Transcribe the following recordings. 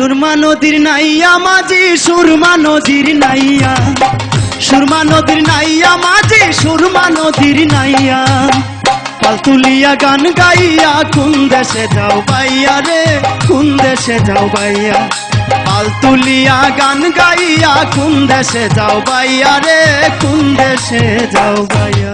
সুরমা নদীর নাইয়া মাঝি সুরমা নদীর নাইয়া, সুরমা নদীর নাইয়া মাঝি সুরমা নদীর নাইয়া, পাল তুলিয়া গান গাইয়া কোন দেশে যাও বাইয়া রে, কোন দেশে যাও বাইয়া, পাল তুলিয়া গান গাইয়া কোন দেশে যাও বাইয়া রে, কোন দেশে যাও বাইয়া।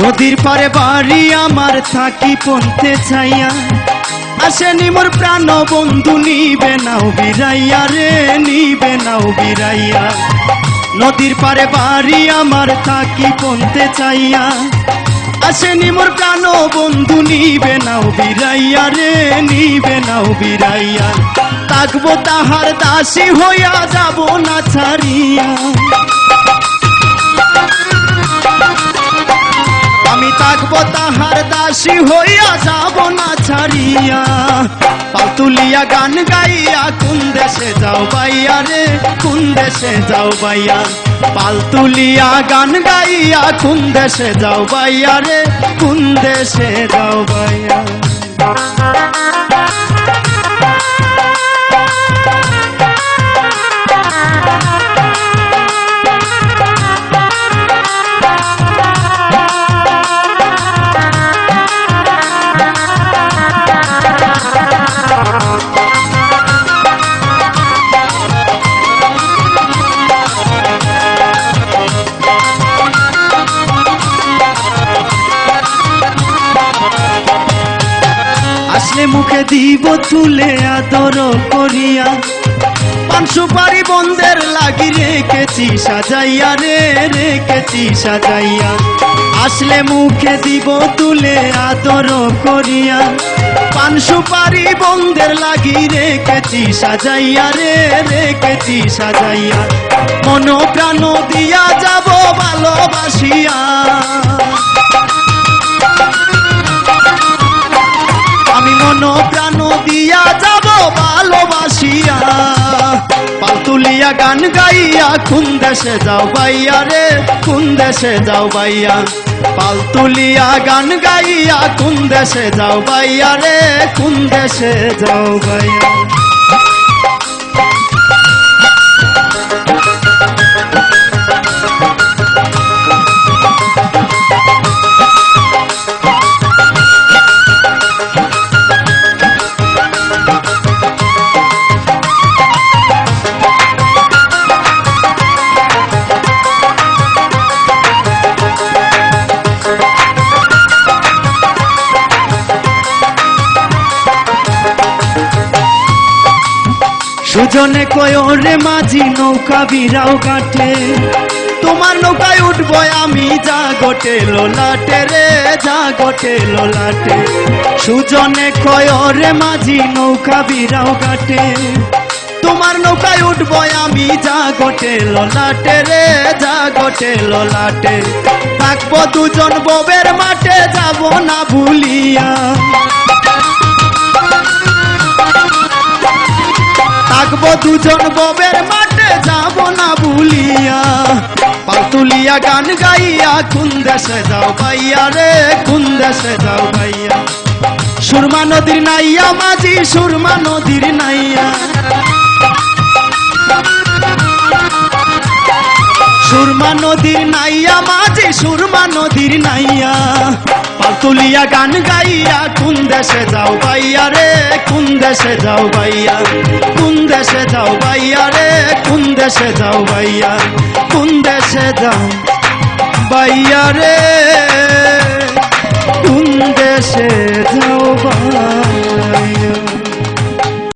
নদীর পারে বাড়ি আমার থাকি পন্থে ছাইয়া, আসেনি মোর প্রাণ বন্ধু নিবে নাও বিরাইয়া রে, নিবে নাও বিরাইয়া। নদীর পারে বাড়ি আমার থাকি পন্থে ছাইয়া, আসেনি মোর প্রাণ বন্ধু নিবে নাও বিরাইয়া রে, নিবে নাও বিরাইয়া। থাকবো তাহার দাসী হইয়া যাব না ছাড়িয়া, আমি থাকবো তাহার দাসী হইয়া যাব না ছাড়িয়া। পাল তুলিয়া গান গাইয়া কোন দেশে যাও বাইয়া রে, কোন দেশে যাও বাইয়া, পাল তুলিয়া গান গাইয়া কোন দেশে যাও বাইয়া রে, কোন দেশে যাও বাইয়া। আসলে মুখে দিব তুলে আদর করিয়া, পান সুপারি বন্ধের লাগি রেখেছি সাজাইয়া রে, রেখেছি সাজাইয়া। আসলে মুখে দিব তুলে আদর করিয়া, পান সুপারি বন্ধের লাগি রেখেছি সাজাইয়া রে, রেখেছি সাজাইয়া। মন প্রাণ দিয়া যাব ভালোবাসিয়া, আমি মন প্রাণ দিয়া যাব ভালোবাসিয়া। পাল তুলিয়া গান গাইয়া কোন দেশে যাও বাইয়া রে, কোন দেশে যাও বাইয়া, পাল তুলিয়া গান গাইয়া কোন দেশে যাও বাইয়া রে, কোন দেশে যাও বাইয়া। সুজনে কয় রে মাঝি নৌকা বিরাও কাটে, তোমার নৌকায় উঠবো আমি যা গোটে লোলাটে রে, যা গোটে লোলাটে। সুজনে কয় রে মাঝি নৌকা বিরাও কাটে, তোমার নৌকায় উঠবো আমি যা গোটে লোলাটে রে, যা গোটে লোলাটে। থাকবো দুজন ববের মাঠে যাব না ভুলিয়া, থাকবো দুজন ববের মাঠে যাব না ভুলিয়া। পাল তুলিয়া গান গাইয়া কোন দেশে যাও বাইয়া রে, কোন দেশে যাও বাইয়া। সুরমা নদীর নাইয়া মাঝি সুরমা নদীর নাইয়া, সুরমা নদীর নাইয়া মাঝি সুরমা নদীর নাইয়া। পাল তুলিয়া গান গাইয়া কোন দেশে যাও বাইয়া রে, কোন দেশে যাও বাইয়া, কোন দেশে যাও বাইয়া রে, কোন দেশে যাও বাইয়া, কোন দেশে যাও বাইয়া রে, কোন দেশে যাও বাইয়া।